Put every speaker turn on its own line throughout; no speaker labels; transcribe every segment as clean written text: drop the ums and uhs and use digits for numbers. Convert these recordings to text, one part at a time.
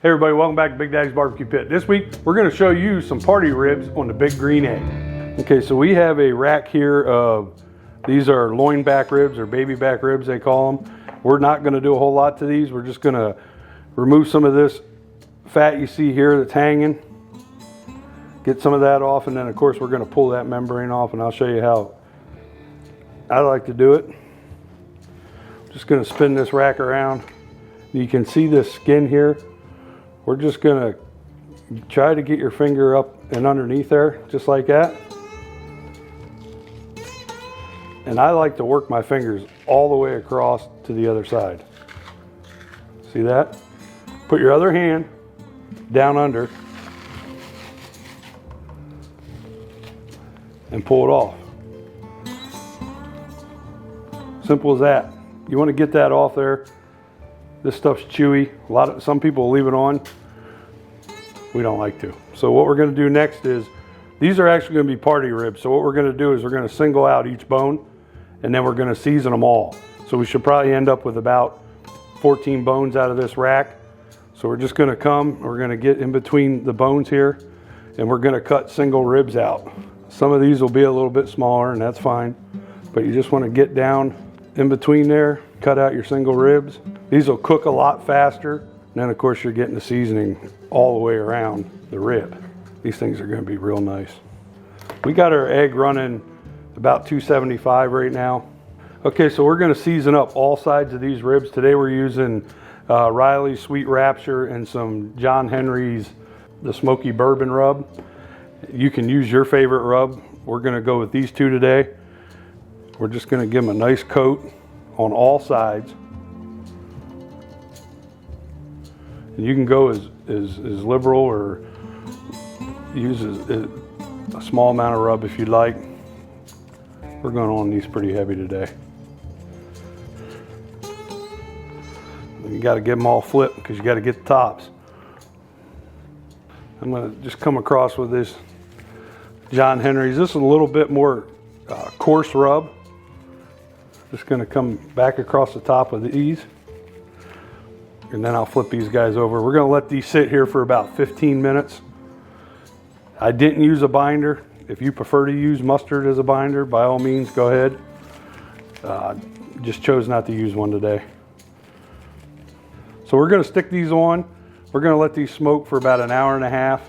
Hey everybody, welcome back to Big Daddy's Barbecue Pit. This week, we're gonna show you some party ribs on the big green egg. Okay, so we have a rack here of, these are loin back ribs or baby back ribs they call them. We're not gonna do a whole lot to these. We're just gonna remove some of this fat you see here that's hanging. Get some of that off, and then of course we're gonna pull that membrane off, and I'll show you how I like to do it. Just gonna spin this rack around. You can see this skin here. We're just gonna try to get your finger up and underneath there, just like that. And I like to work my fingers all the way across to the other side. See that? Put your other hand down under and pull it off. Simple as that. You want to get that off there. This stuff's chewy. Some people leave it on. We don't like to. So what we're going to do next is, these are actually going to be party ribs. So what we're going to do is we're going to single out each bone, and then we're going to season them all. So we should probably end up with about 14 bones out of this rack. So we're just going to we're going to get in between the bones here, and we're going to cut single ribs out. Some of these will be a little bit smaller, and that's fine. But you just want to get down in between there, cut out your single ribs. These will cook a lot faster. And then of course you're getting the seasoning all the way around the rib. These things are going to be real nice. We got our egg running about 275 right now. Okay, so we're going to season up all sides of these ribs. Today we're using Riley's Sweet Rapture and some John Henry's the Smoky Bourbon Rub. You can use your favorite rub. We're going to go with these two today. We're just going to give them a nice coat on all sides. And you can go as liberal or use a small amount of rub if you'd like. We're going on these pretty heavy today. You got to get them all flipped because you got to get the tops. I'm going to just come across with this John Henry's. This is a little bit more coarse rub. Just going to come back across the top of these. And then I'll flip these guys over. We're going to let these sit here for about 15 minutes. I didn't use a binder. If you prefer to use mustard as a binder, by all means, go ahead. Just chose not to use one today. So we're going to stick these on. We're going to let these smoke for about an hour and a half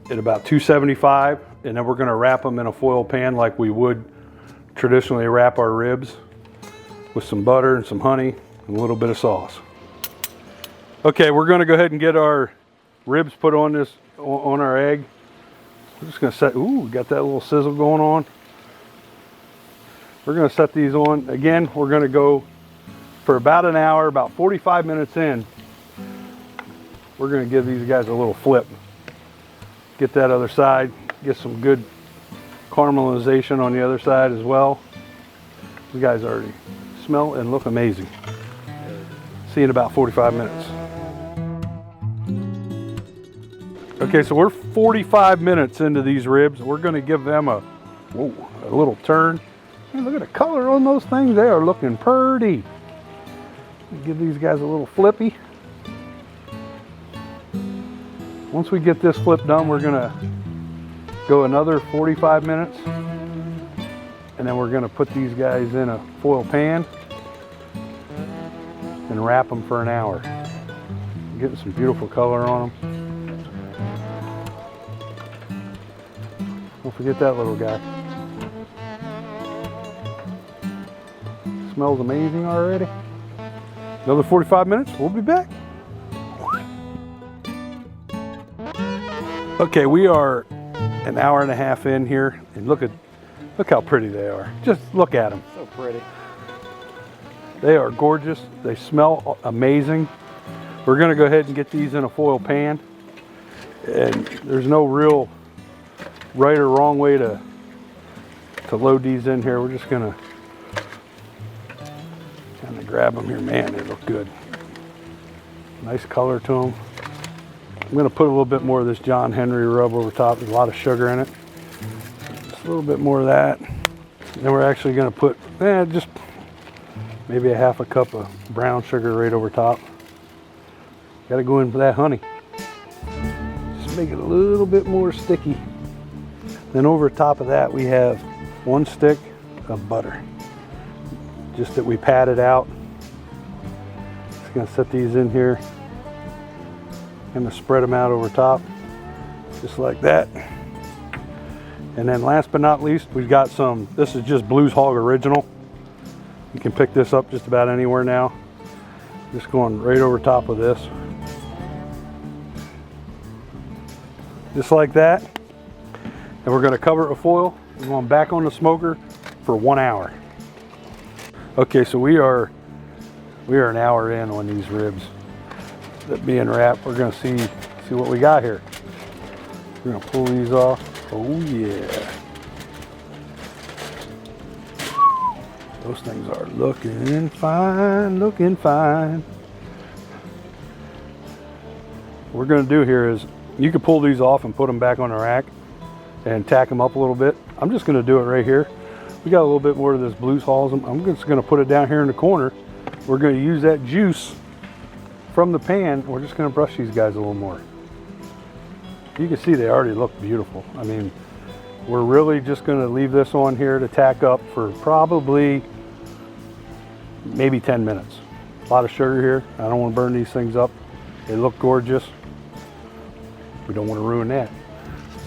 at about 275. And then we're going to wrap them in a foil pan like we would traditionally wrap our ribs, with some butter and some honey and a little bit of sauce. Okay, we're going to go ahead and get our ribs put on our egg. We're just going to set, ooh, we got that little sizzle going on. We're going to set these on. Again, we're going to go for about an hour, about 45 minutes in. We're going to give these guys a little flip. Get that other side, get some good caramelization on the other side as well. These guys already smell and look amazing. See you in about 45 minutes. Okay, so we're 45 minutes into these ribs. We're going to give them a little turn. Hey, look at the color on those things. They are looking pretty. Give these guys a little flippy. Once we get this flip done, we're going to go another 45 minutes. And then we're going to put these guys in a foil pan and wrap them for an hour. Getting some beautiful color on them. Don't forget that little guy. Smells amazing already. Another 45 minutes, we'll be back. Okay, we are an hour and a half in here, and look how pretty they are. Just look at them.
So pretty.
They are gorgeous. They smell amazing. We're going to go ahead and get these in a foil pan. And there's no real right or wrong way to load these in here. We're just going to kind of grab them here. Man, they look good. Nice color to them. I'm going to put a little bit more of this John Henry rub over top. There's a lot of sugar in it. Just a little bit more of that. And then we're actually going to put just maybe a half a cup of brown sugar right over top. Got to go in for that honey. Just make it a little bit more sticky. Then over top of that we have 1 stick of butter. Just that we patted out. Just gonna set these in here. I'm gonna spread them out over top, just like that. And then last but not least, we've got some, this is just Blues Hog Original. You can pick this up just about anywhere now. Just going right over top of this. Just like that. And we're gonna cover it with foil. We're going back on the smoker for 1 hour. Okay, so we are an hour in on these ribs that being wrapped. We're gonna see what we got here. We're gonna pull these off. Oh yeah. Those things are looking fine, looking fine. What we're gonna do here is, you can pull these off and put them back on the rack and tack them up a little bit. I'm just gonna do it right here. We got a little bit more of this Blues Halls. I'm just gonna put it down here in the corner. We're gonna use that juice from the pan. We're just gonna brush these guys a little more. You can see they already look beautiful. I mean, we're really just gonna leave this on here to tack up for probably maybe 10 minutes. A lot of sugar here. I don't wanna burn these things up. They look gorgeous. We don't wanna ruin that.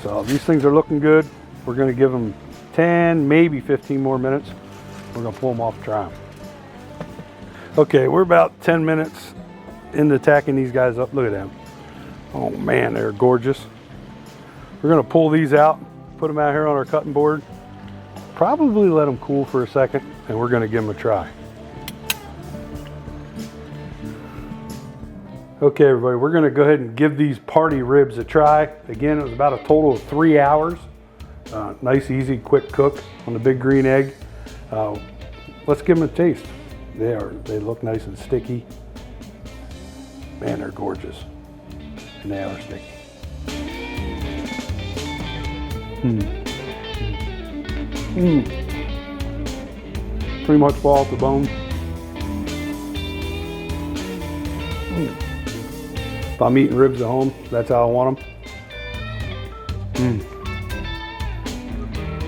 So these things are looking good. We're gonna give them 10, maybe 15 more minutes. We're gonna pull them off and try them. Okay, we're about 10 minutes into tacking these guys up. Look at them. Oh man, they're gorgeous. We're gonna pull these out, put them out here on our cutting board. Probably let them cool for a second, and we're gonna give them a try. Okay everybody, we're gonna go ahead and give these party ribs a try. Again, it was about a total of 3 hours. Nice, easy, quick cook on the big green egg. Let's give them a taste. They look nice and sticky. Man, they're gorgeous. And they are sticky. Pretty much fall off the bone. If I'm eating ribs at home, that's how I want them.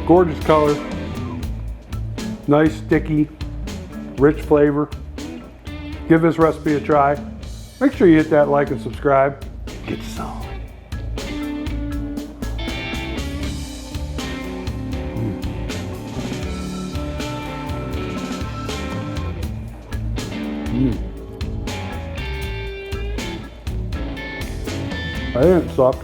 Gorgeous color. Nice, sticky, rich flavor. Give this recipe a try. Make sure you hit that like and subscribe. Get some. I didn't suck.